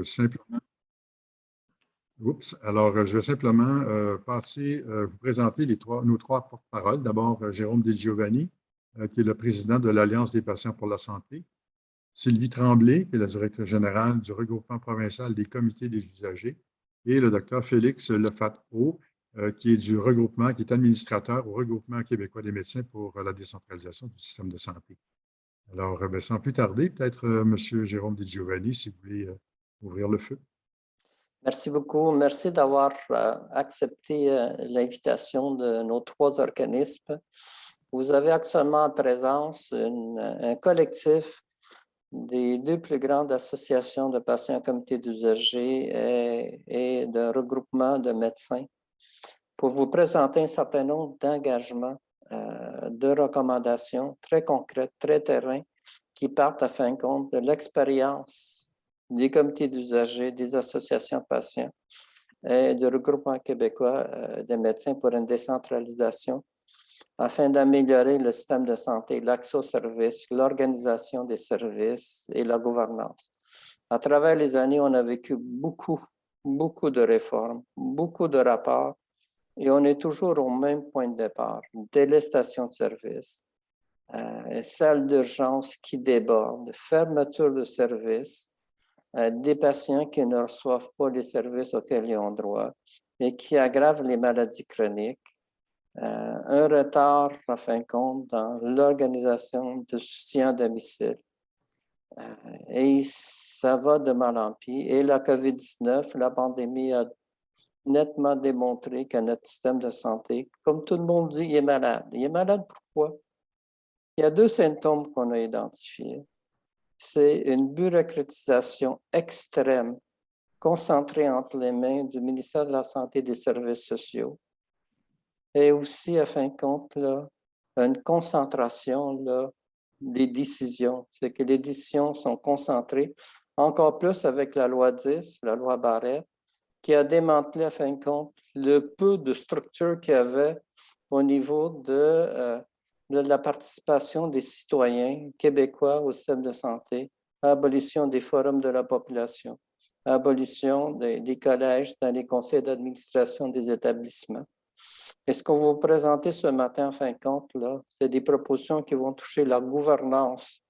Simplement, je vais simplement vous présenter nos trois porte-paroles. D'abord, Jérôme Di Giovanni, qui est le président de l'Alliance des patients pour la santé. Sylvie Tremblay, qui est la directrice générale du regroupement provincial des comités des usagers. Et le docteur Félix Lefat-Haut, qui est du regroupement, qui est administrateur au regroupement québécois des médecins pour la décentralisation du système de santé. Alors, sans plus tarder, peut-être M. Jérôme Di Giovanni, si vous voulez ouvrir le feu. Merci beaucoup. Merci d'avoir accepté l'invitation de nos trois organismes. Vous avez actuellement en présence un collectif des deux plus grandes associations de patients en comité d'usagers et de regroupement de médecins pour vous présenter un certain nombre d'engagements, de recommandations très concrètes, très terrain, qui partent à fin de compte de l'expérience des comités d'usagers, des associations de patients et du regroupement québécois des médecins pour une décentralisation afin d'améliorer le système de santé, l'accès aux services, l'organisation des services et la gouvernance. À travers les années, on a vécu beaucoup de réformes, beaucoup de rapports et on est toujours au même point de départ, délestation de services, salles d'urgence qui débordent, fermeture de services, des patients qui ne reçoivent pas les services auxquels ils ont droit et qui aggravent les maladies chroniques, un retard, en fin de compte, dans l'organisation de soutien à domicile. Et ça va de mal en pis. Et la COVID-19, la pandémie a nettement démontré que notre système de santé, comme tout le monde dit, il est malade. Il est malade pourquoi? Il y a deux symptômes qu'on a identifiés. C'est une bureaucratisation extrême concentrée entre les mains du ministère de la Santé et des Services sociaux. Et aussi, à fin de compte, là, une concentration là, des décisions. C'est que les décisions sont concentrées encore plus avec la loi 10, la loi Barrette, qui a démantelé, à fin de compte, le peu de structure qu'il y avait au niveau de la participation des citoyens québécois au système de santé, abolition des forums de la population, abolition des collèges dans les conseils d'administration des établissements. Et ce qu'on va vous présenter ce matin, en fin de compte, c'est des propositions qui vont toucher la gouvernance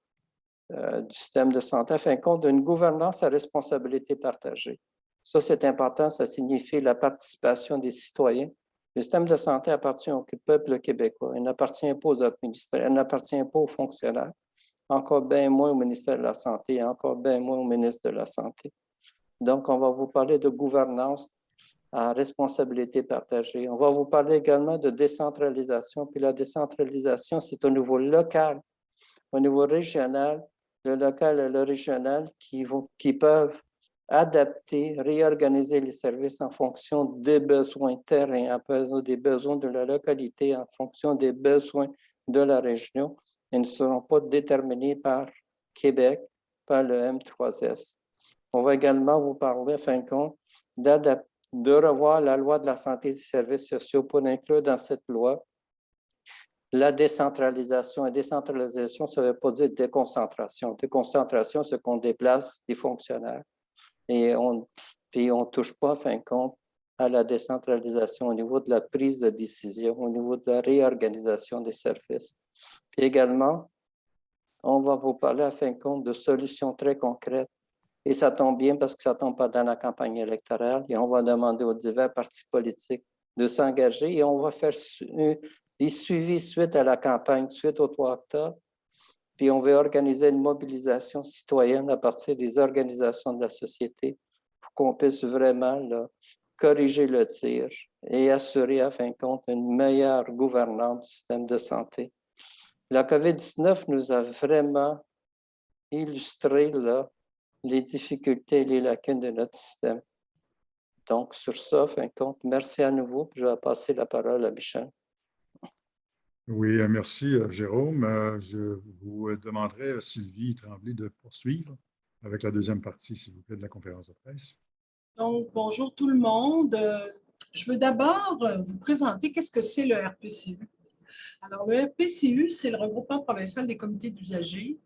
du système de santé, en fin de compte, d'une gouvernance à responsabilité partagée. Ça, c'est important, ça signifie la participation des citoyens. Le système de santé appartient au peuple québécois. Il n'appartient pas aux administrateurs, il n'appartient pas aux fonctionnaires, encore bien moins au ministère de la Santé, encore bien moins au ministre de la Santé. Donc, on va vous parler de gouvernance à responsabilité partagée. On va vous parler également de décentralisation. Puis la décentralisation, c'est au niveau local, au niveau régional, le local et le régional qui peuvent adapter, réorganiser les services en fonction des besoins terrain, en fonction des besoins de la localité, en fonction des besoins de la région. Ils ne seront pas déterminés par Québec, par le M3S. On va également vous parler, en fin de compte, de revoir la loi de la santé et des services sociaux pour inclure dans cette loi la décentralisation. Et décentralisation, ça ne veut pas dire déconcentration. Déconcentration, c'est qu'on déplace des fonctionnaires. Puis on ne touche pas, en fin de compte, à la décentralisation au niveau de la prise de décision, au niveau de la réorganisation des services. Puis également, on va vous parler, en fin de compte, de solutions très concrètes. Et ça tombe bien parce que ça ne tombe pas dans la campagne électorale. Et on va demander aux divers partis politiques de s'engager et on va faire des suivis suite à la campagne, suite au 3 octobre. Puis on va organiser une mobilisation citoyenne à partir des organisations de la société pour qu'on puisse vraiment corriger le tir et assurer, à fin de compte, une meilleure gouvernance du système de santé. La COVID-19 nous a vraiment illustré les difficultés et les lacunes de notre système. Donc, sur ça, en fin de compte, merci à nouveau. Je vais passer la parole à Michel. Oui, merci, Jérôme. Je vous demanderai, Sylvie Tremblay, de poursuivre avec la deuxième partie, s'il vous plaît, de la conférence de presse. Donc, bonjour tout le monde. Je veux d'abord vous présenter qu'est-ce que c'est le RPCU. Alors, le RPCU, c'est le regroupement provincial des comités d'usagers.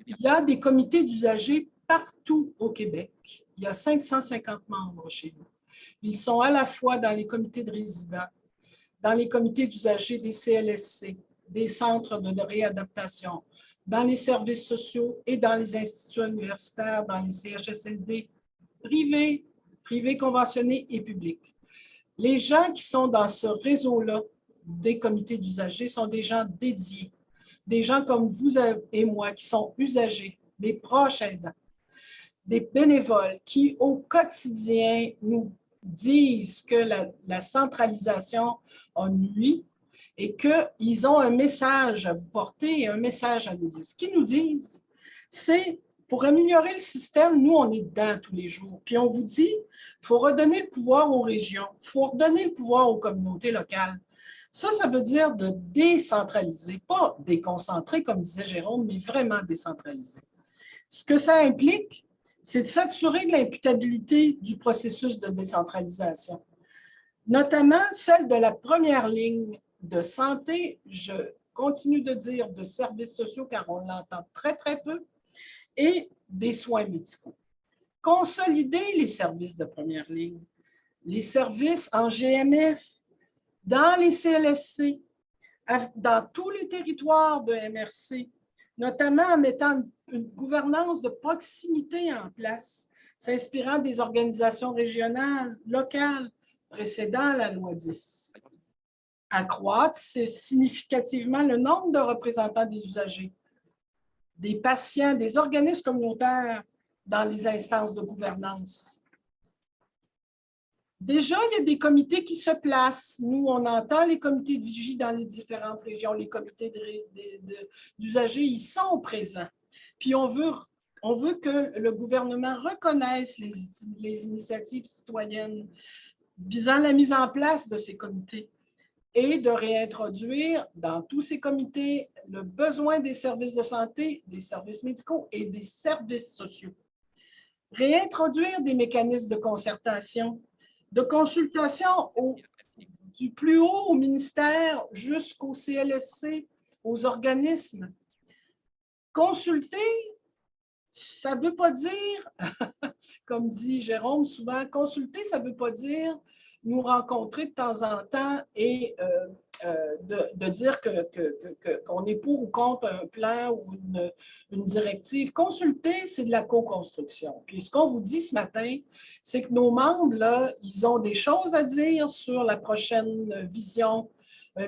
Il y a des comités d'usagers partout au Québec. Il y a 550 membres chez nous. Ils sont à la fois dans les comités de résidents, dans les comités d'usagers des CLSC, des centres de réadaptation, dans les services sociaux et dans les instituts universitaires, dans les CHSLD privés conventionnés et publics. Les gens qui sont dans ce réseau-là des comités d'usagers sont des gens dédiés, des gens comme vous et moi qui sont usagers, des proches aidants, des bénévoles qui, au quotidien, nous disent que la centralisation a nui et qu'ils ont un message à vous porter et un message à nous dire. Ce qu'ils nous disent, c'est pour améliorer le système, nous, on est dedans tous les jours. Puis on vous dit, il faut redonner le pouvoir aux régions, il faut redonner le pouvoir aux communautés locales. Ça veut dire de décentraliser, pas déconcentrer, comme disait Jérôme, mais vraiment décentraliser. Ce que ça implique, c'est de s'assurer de l'imputabilité du processus de décentralisation, notamment celle de la première ligne de santé, je continue de dire de services sociaux car on l'entend très, très peu, et des soins médicaux. Consolider les services de première ligne, les services en GMF, dans les CLSC, dans tous les territoires de MRC, notamment en mettant une gouvernance de proximité en place, s'inspirant des organisations régionales, locales, précédant la loi 10. Accroître significativement le nombre de représentants des usagers, des patients, des organismes communautaires dans les instances de gouvernance. Déjà, il y a des comités qui se placent. Nous, on entend les comités de vigie dans les différentes régions, les comités d'usagers, ils sont présents. Puis on veut que le gouvernement reconnaisse les initiatives citoyennes visant la mise en place de ces comités et de réintroduire dans tous ces comités le besoin des services de santé, des services médicaux et des services sociaux. Réintroduire des mécanismes de concertation, de consultation du plus haut au ministère jusqu'au CLSC, aux organismes. Consulter, ça ne veut pas dire, comme dit Jérôme souvent, consulter, ça ne veut pas dire nous rencontrer de temps en temps et de dire qu'on est pour ou contre un plan ou une directive. Consulter, c'est de la co-construction. Puis ce qu'on vous dit ce matin, c'est que nos membres, là, ils ont des choses à dire sur la prochaine vision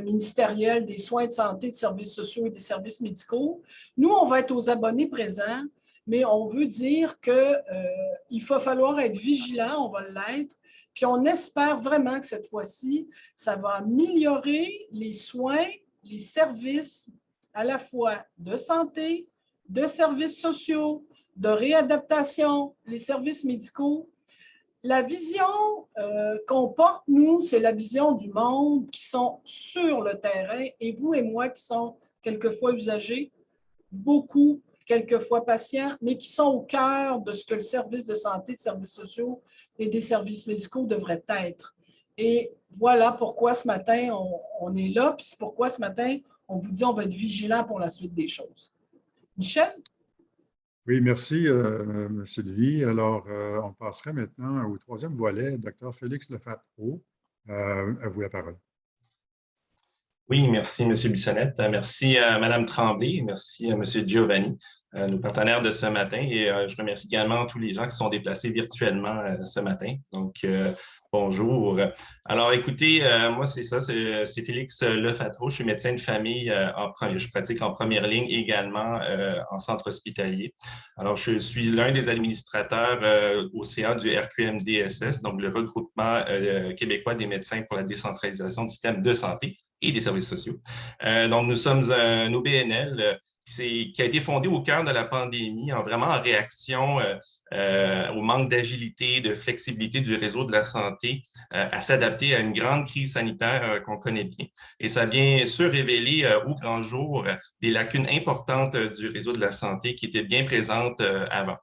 ministérielle des soins de santé, de services sociaux et des services médicaux. Nous, on va être aux abonnés présents, mais on veut dire qu'il va falloir être vigilant, on va l'être. Puis on espère vraiment que cette fois-ci, ça va améliorer les soins, les services à la fois de santé, de services sociaux, de réadaptation, les services médicaux. La vision qu'on porte, nous, c'est la vision du monde qui sont sur le terrain et vous et moi qui sont quelquefois usagers, beaucoup, quelquefois patients, mais qui sont au cœur de ce que le service de santé, de services sociaux et des services médicaux devrait être. Et voilà pourquoi ce matin, on est là, puis c'est pourquoi ce matin, on vous dit on va être vigilant pour la suite des choses. Michel? Oui, merci Sylvie. Alors, on passerait maintenant au troisième volet. Dr. Félix Lefatreau, à vous la parole. Oui, merci, M. Bissonnette. Merci à Mme Tremblay. Merci à M. Giovanni, nos partenaires de ce matin. Et je remercie également tous les gens qui sont déplacés virtuellement ce matin. Donc, bonjour. Alors, écoutez, moi, c'est ça, c'est Félix Lefatreau. Je suis médecin de famille. Je pratique en première ligne également en centre hospitalier. Alors, je suis l'un des administrateurs au CA du RQMDSS, donc le regroupement québécois des médecins pour la décentralisation du système de santé et des services sociaux. Donc, nous sommes un OBNL qui a été fondé au cœur de la pandémie, vraiment en réaction au manque d'agilité, de flexibilité du réseau de la santé à s'adapter à une grande crise sanitaire qu'on connaît bien. Et ça a bien sûr révélé au grand jour des lacunes importantes du réseau de la santé qui étaient bien présentes avant.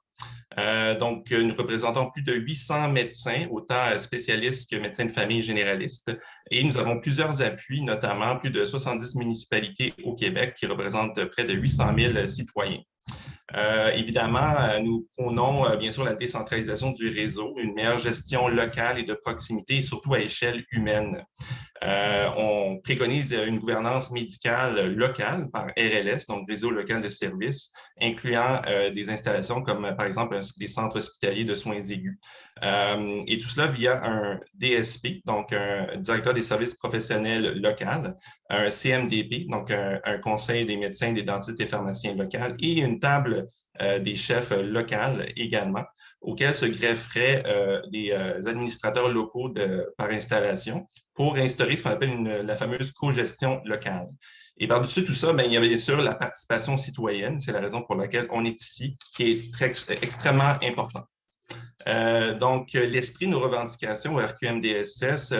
Donc, nous représentons plus de 800 médecins, autant spécialistes que médecins de famille généralistes. Et nous avons plusieurs appuis, notamment plus de 70 municipalités au Québec qui représentent près de 800 000 citoyens. Évidemment, nous prônons bien sûr la décentralisation du réseau, une meilleure gestion locale et de proximité, et surtout à échelle humaine. On préconise une gouvernance médicale locale par RLS, donc Réseau local de services, incluant des installations comme par exemple des centres hospitaliers de soins aigus. Et tout cela via un DSP, donc un directeur des services professionnels local, un CMDP, donc un conseil des médecins, des dentistes et pharmaciens locaux, et une table des chefs locaux également, auxquels se grefferaient des administrateurs locaux par installation pour instaurer ce qu'on appelle la fameuse cogestion locale. Et par-dessus tout ça, bien, il y a bien sûr la participation citoyenne, c'est la raison pour laquelle on est ici, qui est extrêmement important. Donc, l'esprit de nos revendications au RQMDSS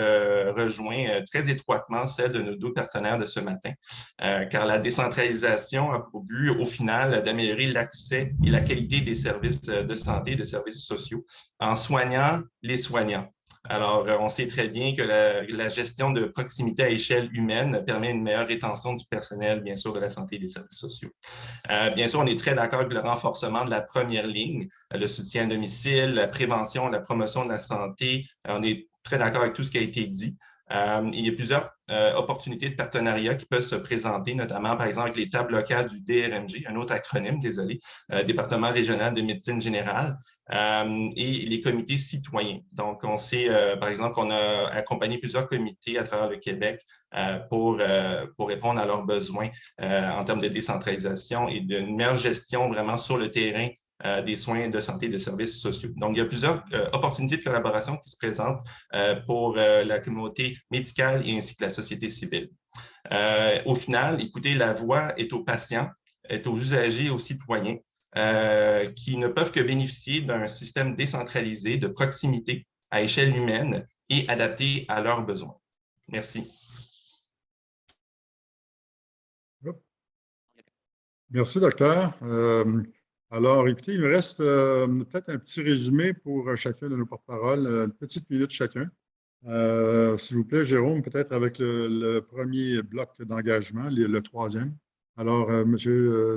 rejoint très étroitement celle de nos deux partenaires de ce matin, car la décentralisation a pour but, au final, d'améliorer l'accès et la qualité des services de santé et de services sociaux en soignant les soignants. Alors, on sait très bien que la gestion de proximité à échelle humaine permet une meilleure rétention du personnel, bien sûr, de la santé et des services sociaux. Bien sûr, on est très d'accord avec le renforcement de la première ligne, le soutien à domicile, la prévention, la promotion de la santé. On est très d'accord avec tout ce qui a été dit. Il y a plusieurs opportunités de partenariat qui peuvent se présenter, notamment, par exemple, avec les tables locales du DRMG, un autre acronyme, désolé, Département régional de médecine générale, et les comités citoyens. Donc, on sait, par exemple, qu'on a accompagné plusieurs comités à travers le Québec pour répondre à leurs besoins en termes de décentralisation et d'une meilleure gestion vraiment sur le terrain des soins de santé et de services sociaux. Donc, il y a plusieurs opportunités de collaboration qui se présentent pour la communauté médicale et ainsi que la société civile. Au final, écoutez, la voix est aux patients, est aux usagers et aux citoyens qui ne peuvent que bénéficier d'un système décentralisé de proximité à échelle humaine et adapté à leurs besoins. Merci. Merci, docteur. Alors, écoutez, il me reste peut-être un petit résumé pour chacun de nos porte-paroles, une petite minute chacun. S'il vous plaît, Jérôme, peut-être avec le premier bloc d'engagement, le troisième. Alors, M.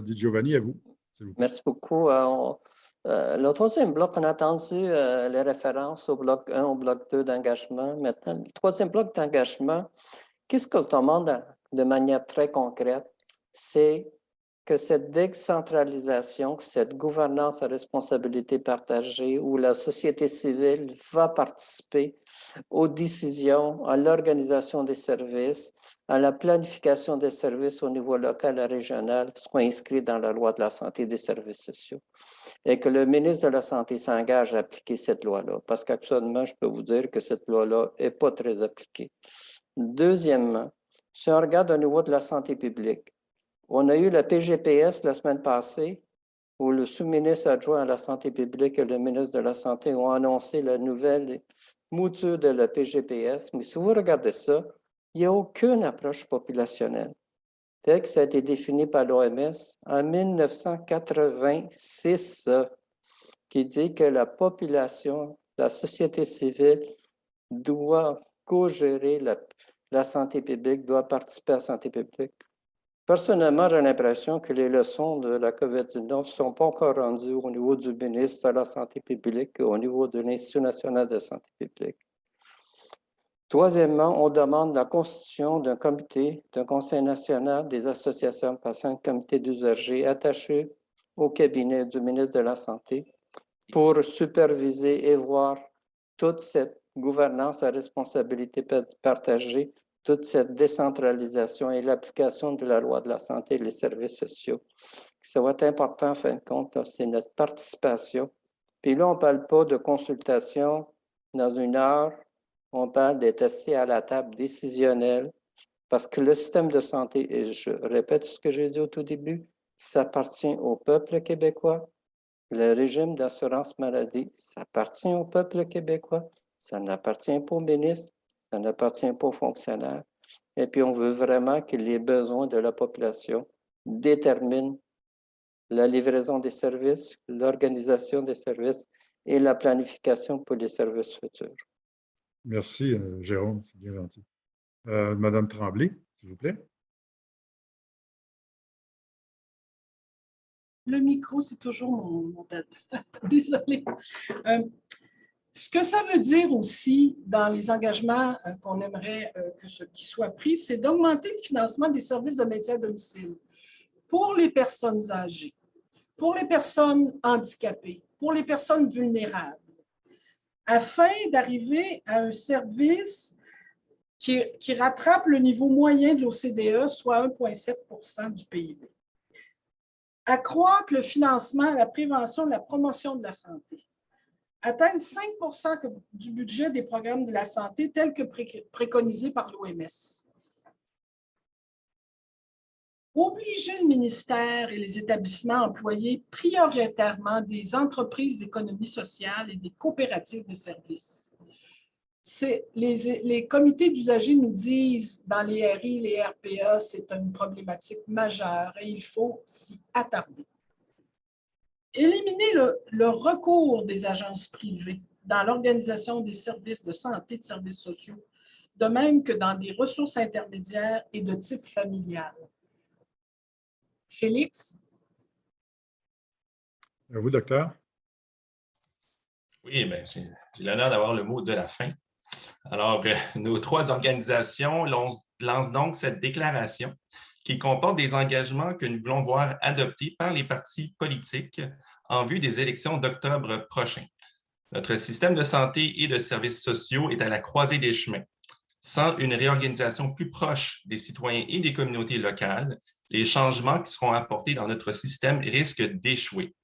Di Giovanni, à vous, s'il vous plaît. Merci beaucoup. Le troisième bloc, on a entendu les références au bloc 1, au bloc 2 d'engagement. Maintenant, le troisième bloc d'engagement, qu'est-ce qu'on se demande de manière très concrète? C'est que cette décentralisation, cette gouvernance à responsabilité partagée, où la société civile va participer aux décisions, à l'organisation des services, à la planification des services au niveau local et régional, soit inscrit dans la loi de la santé et des services sociaux, et que le ministre de la Santé s'engage à appliquer cette loi-là, parce qu'actuellement, je peux vous dire que cette loi-là n'est pas très appliquée. Deuxièmement, si on regarde au niveau de la santé publique, on a eu le PGPS la semaine passée, où le sous-ministre adjoint à la santé publique et le ministre de la Santé ont annoncé la nouvelle mouture de la PGPS. Mais si vous regardez ça, il n'y a aucune approche populationnelle. Tel que ça a été défini par l'OMS en 1986, qui dit que la population, la société civile doit co-gérer la santé publique, doit participer à la santé publique. Personnellement, j'ai l'impression que les leçons de la COVID-19 ne sont pas encore rendues au niveau du ministre de la Santé publique et au niveau de l'Institut national de santé publique. Troisièmement, on demande la constitution d'un comité, d'un conseil national des associations de patients, comité d'usagers attachés au cabinet du ministre de la Santé pour superviser et voir toute cette gouvernance à responsabilité partagée, toute cette décentralisation et l'application de la loi de la santé et les services sociaux. Ça va être important, en fin de compte, c'est notre participation. Puis là, on ne parle pas de consultation dans une heure, on parle d'être assis à la table décisionnelle, parce que le système de santé, et je répète ce que j'ai dit au tout début, ça appartient au peuple québécois. Le régime d'assurance maladie, ça appartient au peuple québécois. Ça n'appartient pas au ministre, ça n'appartient pas aux fonctionnaires. Et puis, on veut vraiment que les besoins de la population déterminent la livraison des services, l'organisation des services et la planification pour les services futurs. Merci, Jérôme, c'est bien gentil. Madame Tremblay, s'il vous plaît. Le micro, c'est toujours mon date. Désolée. Ce que ça veut dire aussi dans les engagements qu'on aimerait qui soient pris, c'est d'augmenter le financement des services de maintien à domicile pour les personnes âgées, pour les personnes handicapées, pour les personnes vulnérables, afin d'arriver à un service qui rattrape le niveau moyen de l'OCDE, soit 1,7 % du PIB. Accroître le financement, la prévention, la promotion de la santé. Atteindre 5 % du budget des programmes de la santé tels que préconisés par l'OMS. Obliger le ministère et les établissements à employer prioritairement des entreprises d'économie sociale et des coopératives de services. Les comités d'usagers nous disent, dans les RI, les RPA, c'est une problématique majeure et il faut s'y attarder. Éliminer le recours des agences privées dans l'organisation des services de santé, de services sociaux, de même que dans des ressources intermédiaires et de type familial. Félix? À vous, docteur. Oui, bien, j'ai l'honneur d'avoir le mot de la fin. Alors, nos 3 organisations lancent donc cette déclaration qui comporte des engagements que nous voulons voir adoptés par les partis politiques en vue des élections d'octobre prochain. Notre système de santé et de services sociaux est à la croisée des chemins. Sans une réorganisation plus proche des citoyens et des communautés locales, les changements qui seront apportés dans notre système risquent d'échouer.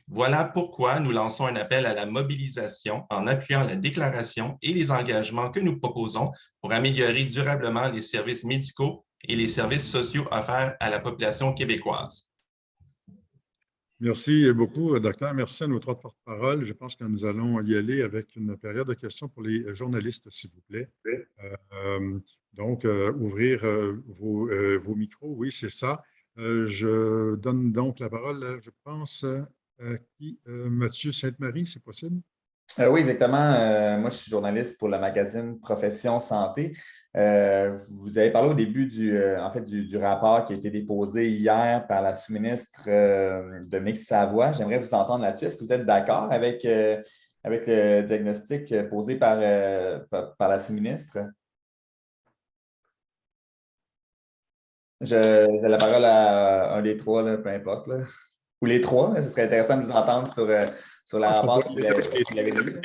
Voilà pourquoi nous lançons un appel à la mobilisation en appuyant la déclaration et les engagements que nous proposons pour améliorer durablement les services médicaux et les services sociaux offerts à la population québécoise. Merci beaucoup, docteur. Merci à nos 3 porte-paroles. Je pense que nous allons y aller avec une période de questions pour les journalistes, s'il vous plaît. Donc, ouvrir vos micros. Oui, c'est ça. Je donne donc la parole, je pense, à qui? Mathieu Sainte-Marie, c'est possible? Oui, exactement. Moi, je suis journaliste pour le magazine Profession Santé. Vous avez parlé au début du rapport qui a été déposé hier par la sous-ministre Dominique Savoie. J'aimerais vous entendre là-dessus. Est-ce que vous êtes d'accord avec le diagnostic posé par la sous-ministre? Je donne la parole à un des 3, là, peu importe. Là. Ou les 3, là, ce serait intéressant de vous entendre sur le rapport si vous l'avez lu.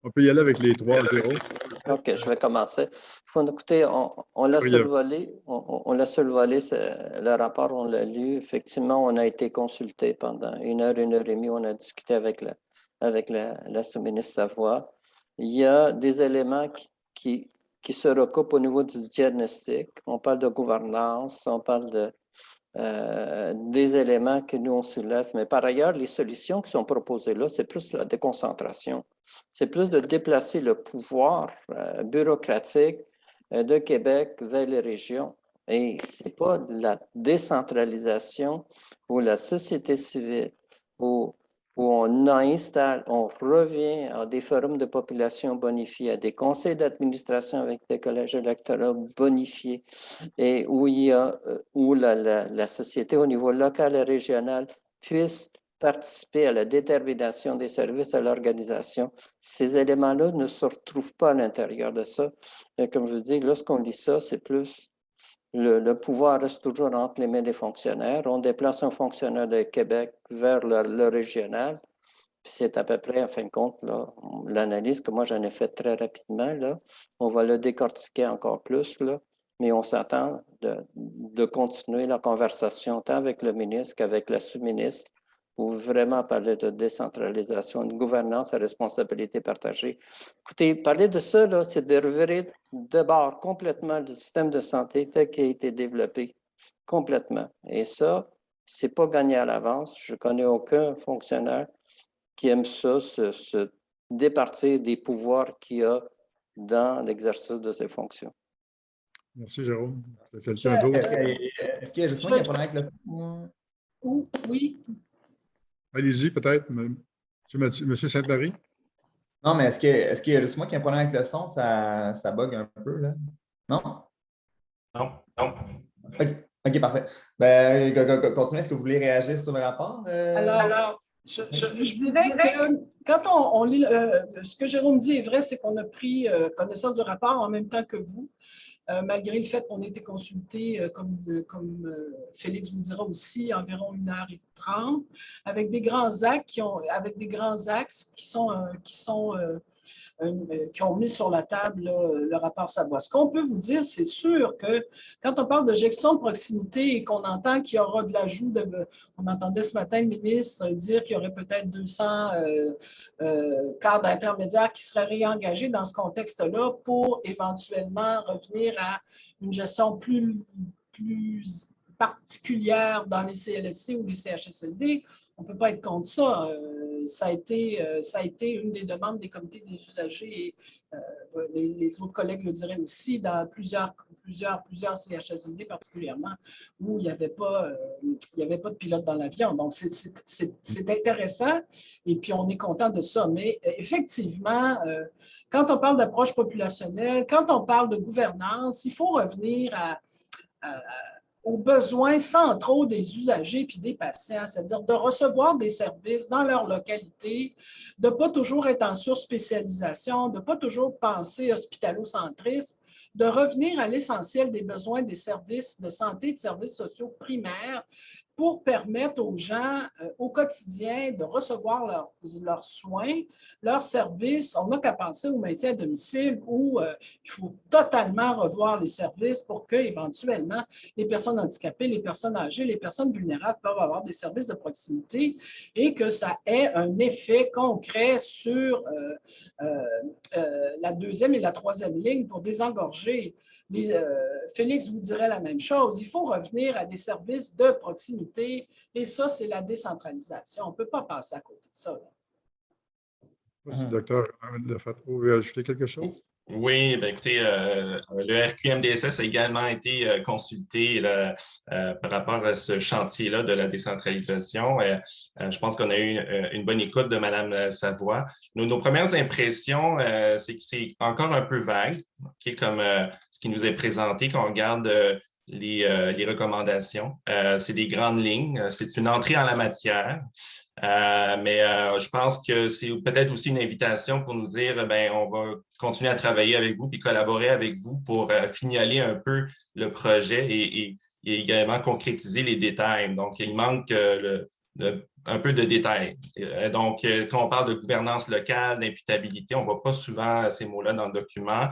On peut y aller avec les 3, Jérôme. OK, je vais commencer. Écoutez, on l'a survolé. On l'a survolé, le rapport, on l'a lu. Effectivement, on a été consulté pendant 1 heure et demie. On a discuté avec la sous-ministre Savoie. Il y a des éléments qui se recoupent au niveau du diagnostic. On parle de gouvernance, on parle des éléments que nous, on soulève. Mais par ailleurs, les solutions qui sont proposées là, c'est plus la déconcentration. C'est plus de déplacer le pouvoir bureaucratique de Québec vers les régions. Et ce n'est pas de la décentralisation où la société civile, où on installe, on revient à des forums de population bonifiés, à des conseils d'administration avec des collèges électoraux bonifiés, et où la société au niveau local et régional puisse participer à la détermination des services à l'organisation. Ces éléments-là ne se retrouvent pas à l'intérieur de ça. Et comme je vous dis, lorsqu'on lit ça, c'est plus le pouvoir reste toujours entre les mains des fonctionnaires. On déplace un fonctionnaire de Québec vers le régional. C'est à peu près, en fin de compte, l'analyse que moi j'en ai faite très rapidement. Là. On va le décortiquer encore plus, là, mais on s'attend de continuer la conversation tant avec le ministre qu'avec la sous-ministre pour vraiment parler de décentralisation, de gouvernance à responsabilité partagée. Écoutez, parler de ça, là, c'est de revirer de bord complètement le système de santé tel qu'il a été développé, complètement. Et ça, c'est pas gagné à l'avance. Je connais aucun fonctionnaire qui aime ça, se départir des pouvoirs qu'il a dans l'exercice de ses fonctions. Merci, Jérôme. Quelqu'un d'autre? Est-ce qu'il y a juste moi qui a un problème avec le son? Oui. Allez-y, peut-être, Monsieur Sainte-Marie. Non, mais est-ce qu'il y a juste moi qui a un problème avec le son? Ça bug un peu, là? Non? Non. OK. OK, parfait. Ben, continuez. Est-ce que vous voulez réagir sur le rapport? Alors, je dirais que quand on lit, ce que Jérôme dit est vrai, c'est qu'on a pris connaissance du rapport en même temps que vous, malgré le fait qu'on a été consulté, comme Félix vous dira aussi, environ 1h30, avec des grands axes qui ont mis sur la table là, le rapport Savoie. Ce qu'on peut vous dire, c'est sûr que quand on parle de gestion de proximité et qu'on entend qu'il y aura de l'ajout, on entendait ce matin le ministre dire qu'il y aurait peut-être 200 cadres intermédiaires qui seraient réengagés dans ce contexte-là pour éventuellement revenir à une gestion plus particulière dans les CLSC ou les CHSLD. On ne peut pas être contre ça. Ça a été une des demandes des comités des usagers et les autres collègues le diraient aussi dans plusieurs CHSLD particulièrement où il n'y avait pas de pilote dans l'avion. Donc, c'est intéressant et puis on est content de ça. Mais effectivement, quand on parle d'approche populationnelle, quand on parle de gouvernance, il faut revenir aux besoins centraux des usagers puis des patients, c'est-à-dire de recevoir des services dans leur localité, de ne pas toujours être en surspécialisation, de ne pas toujours penser hospitalocentrisme, de revenir à l'essentiel des besoins des services de santé, de services sociaux primaires pour permettre aux gens au quotidien de recevoir leurs soins, leurs services. On n'a qu'à penser au maintien à domicile où il faut totalement revoir les services pour que, éventuellement, les personnes handicapées, les personnes âgées, les personnes vulnérables peuvent avoir des services de proximité et que ça ait un effet concret sur la deuxième et la troisième ligne pour désengorger. Félix vous dirait la même chose. Il faut revenir à des services de proximité et ça, c'est la décentralisation. On ne peut pas passer à côté de ça. Si le docteur Lefatreau veut ajouter quelque chose? Oui, bien, écoutez, le RQMDSS a également été consulté là, par rapport à ce chantier-là de la décentralisation. Je pense qu'on a eu une bonne écoute de Mme Savoie. Nos premières impressions, c'est que c'est encore un peu vague, okay, comme ce qui nous est présenté quand on regarde les recommandations. C'est des grandes lignes, c'est une entrée en la matière. Mais je pense que c'est peut-être aussi une invitation pour nous dire, ben, on va continuer à travailler avec vous puis collaborer avec vous pour fignoler un peu le projet et également concrétiser les détails. Donc, il manque un peu de détails. Donc, quand on parle de gouvernance locale, d'imputabilité, on ne voit pas souvent ces mots-là dans le document.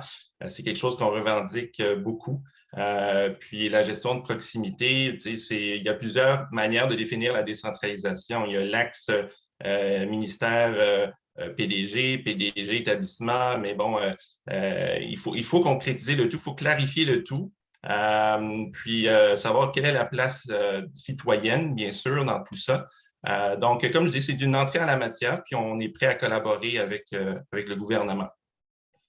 C'est quelque chose qu'on revendique beaucoup. Puis la gestion de proximité, il y a plusieurs manières de définir la décentralisation. Il y a l'axe ministère PDG établissement, mais bon, il faut concrétiser le tout, il faut clarifier le tout, puis savoir quelle est la place citoyenne, bien sûr, dans tout ça. Donc, comme je dis, c'est une entrée en la matière, puis on est prêt à collaborer avec le gouvernement.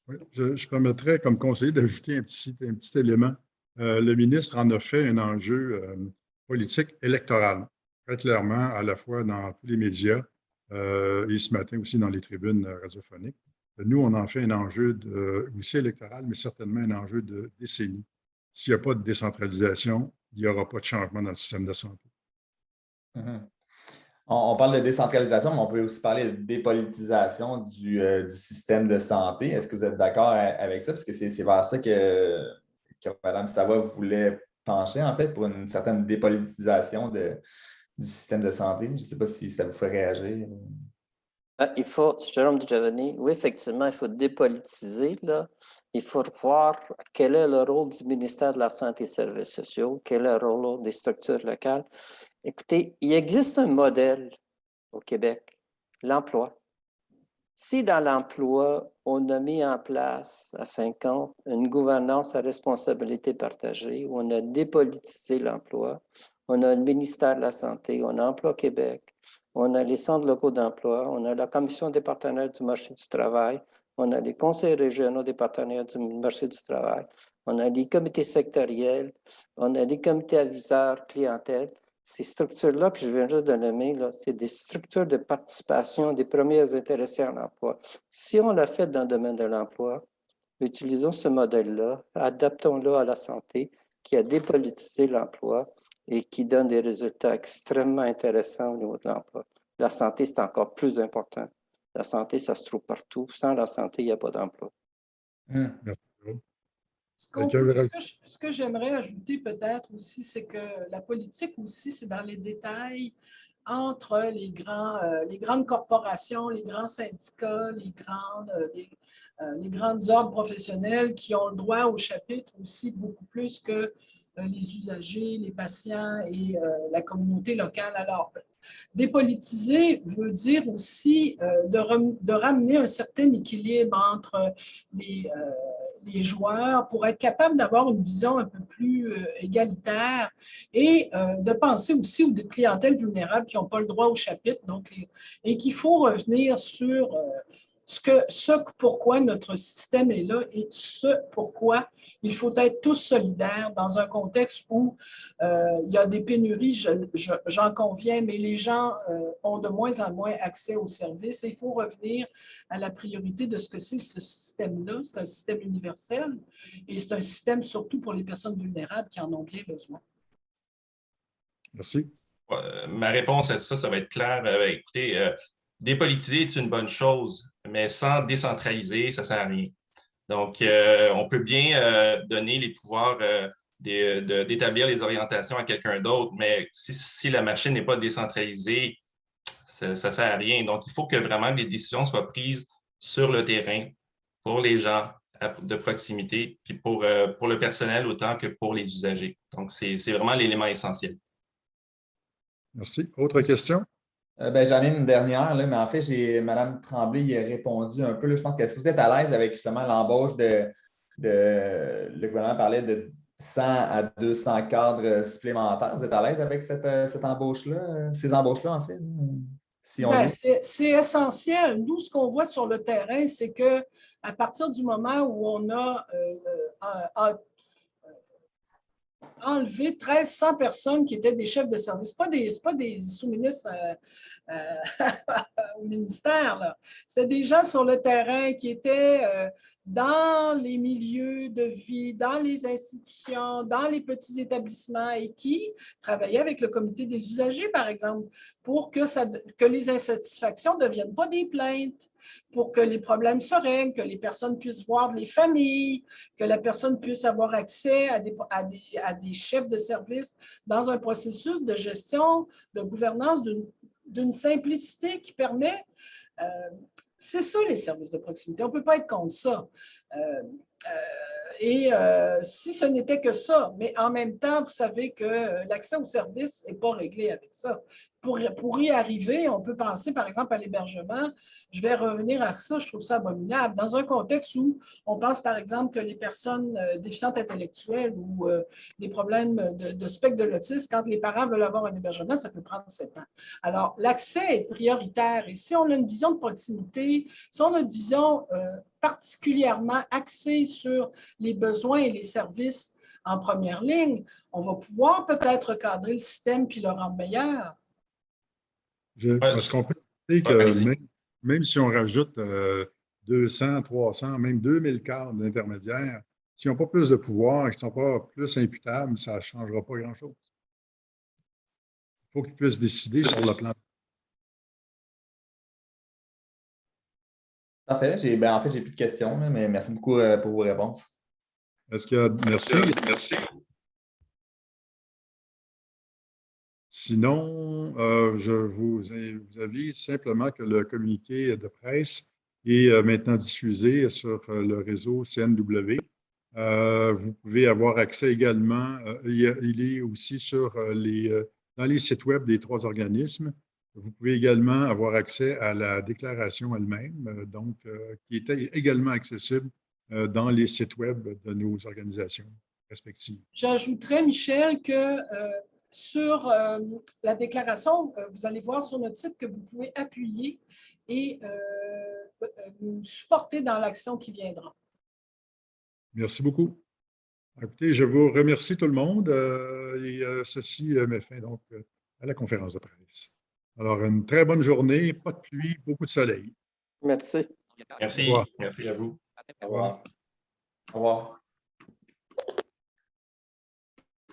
Oui, je permettrais, comme conseiller, d'ajouter un petit élément. Le ministre en a fait un enjeu politique électoral, très clairement, à la fois dans tous les médias et ce matin aussi dans les tribunes radiophoniques. Nous, on en fait un enjeu aussi électoral, mais certainement un enjeu de décennie. S'il n'y a pas de décentralisation, il n'y aura pas de changement dans le système de santé. Mm-hmm. On parle de décentralisation, mais on peut aussi parler de dépolitisation du système de santé. Est-ce que vous êtes d'accord avec ça? Parce que c'est vers ça que Mme Savoie voulait pencher, en fait, pour une certaine dépolitisation du système de santé. Je ne sais pas si ça vous fait réagir. Jérôme Giovanni, oui, effectivement, il faut dépolitiser. Là. Il faut voir quel est le rôle du ministère de la Santé et des Services sociaux, quel est le rôle des structures locales. Écoutez, il existe un modèle au Québec, l'emploi. Si dans l'emploi, on a mis en place, à fin de compte, une gouvernance à responsabilité partagée, où on a dépolitisé l'emploi, on a le ministère de la Santé, on a Emploi Québec, on a les centres locaux d'emploi, on a la Commission des partenaires du marché du travail, on a les conseils régionaux des partenaires du marché du travail, on a les comités sectoriels, on a les comités aviseurs clientèle. Ces structures-là que je viens juste de nommer, c'est des structures de participation des premiers intéressés à l'emploi. Si on l'a fait dans le domaine de l'emploi, utilisons ce modèle-là, adaptons-le à la santé, qui a dépolitisé l'emploi et qui donne des résultats extrêmement intéressants au niveau de l'emploi. La santé, c'est encore plus important. La santé, ça se trouve partout. Sans la santé, il n'y a pas d'emploi. Ce que j'aimerais ajouter peut-être aussi, c'est que la politique aussi, c'est dans les détails entre les grandes corporations, les grands syndicats, les grandes ordres professionnels qui ont le droit au chapitre aussi beaucoup plus que les usagers, les patients et la communauté locale. Alors, dépolitiser veut dire aussi de ramener un certain équilibre entre les joueurs pour être capable d'avoir une vision un peu plus égalitaire et de penser aussi aux clientèles vulnérables qui n'ont pas le droit au chapitre et qu'il faut revenir sur ce pourquoi notre système est là et ce pourquoi il faut être tous solidaires dans un contexte où il y a des pénuries, j'en conviens, mais les gens ont de moins en moins accès aux services et il faut revenir à la priorité de ce que c'est ce système-là. C'est un système universel et c'est un système surtout pour les personnes vulnérables qui en ont bien besoin. Merci. Ma réponse à ça va être claire. Écoutez, dépolitiser est une bonne chose, mais sans décentraliser, ça ne sert à rien. Donc, on peut bien donner les pouvoirs d'établir les orientations à quelqu'un d'autre, mais si la machine n'est pas décentralisée, ça ne sert à rien. Donc, il faut que vraiment les décisions soient prises sur le terrain pour les gens de proximité, puis pour le personnel autant que pour les usagers. Donc, c'est vraiment l'élément essentiel. Merci. Autre question? J'en ai une dernière, là, mais en fait, Mme Tremblay y a répondu un peu. Là, je pense que si vous êtes à l'aise avec justement l'embauche le gouvernement parlait de 100 à 200 cadres supplémentaires. Vous êtes à l'aise avec cette embauche-là, ces embauches-là, en fait? Si c'est essentiel. Nous, ce qu'on voit sur le terrain, c'est qu'à partir du moment où on a enlevé 1300 personnes qui étaient des chefs de service. Ce n'est pas des sous-ministres au ministère. C'était des gens sur le terrain qui étaient dans les milieux de vie, dans les institutions, dans les petits établissements et qui travaillaient avec le comité des usagers, par exemple, pour que les insatisfactions ne deviennent pas des plaintes, pour que les problèmes se règlent, que les personnes puissent voir les familles, que la personne puisse avoir accès à des chefs de service dans un processus de gestion, de gouvernance d'une simplicité qui permet... c'est ça, les services de proximité. On ne peut pas être contre ça. Si ce n'était que ça, mais en même temps, vous savez que l'accès aux services n'est pas réglé avec ça. Pour y arriver, on peut penser, par exemple, à l'hébergement. Je vais revenir à ça, je trouve ça abominable. Dans un contexte où on pense, par exemple, que les personnes déficientes intellectuelles ou des problèmes de spectre de l'autisme, quand les parents veulent avoir un hébergement, ça peut prendre 7 ans. Alors, l'accès est prioritaire. Et si on a une vision de proximité, si on a une vision particulièrement axée sur les besoins et les services en première ligne, on va pouvoir peut-être recadrer le système puis le rendre meilleur. Est-ce qu'on peut dire que même si on rajoute 200, 300, même 2000 cadres d'intermédiaires, s'ils n'ont pas plus de pouvoir et qu'ils ne sont pas plus imputables, ça ne changera pas grand-chose. Il faut qu'ils puissent décider sur le plan. Parfait. En fait, je n'ai plus de questions, mais merci beaucoup pour vos réponses. Est-ce qu'il y a... Merci. Sinon, je vous avise simplement que le communiqué de presse est maintenant diffusé sur le réseau CNW. Vous pouvez avoir accès également, il est aussi dans les sites web des 3 organismes. Vous pouvez également avoir accès à la déclaration elle-même, qui est également accessible dans les sites web de nos organisations respectives. J'ajouterais, Michel, que sur la déclaration, vous allez voir sur notre site que vous pouvez appuyer et nous supporter dans l'action qui viendra. Merci beaucoup. Écoutez, je vous remercie tout le monde et ceci met fin donc à la conférence de presse. Alors, une très bonne journée, pas de pluie, beaucoup de soleil. Merci. Merci. Merci à vous. Au revoir. Au revoir.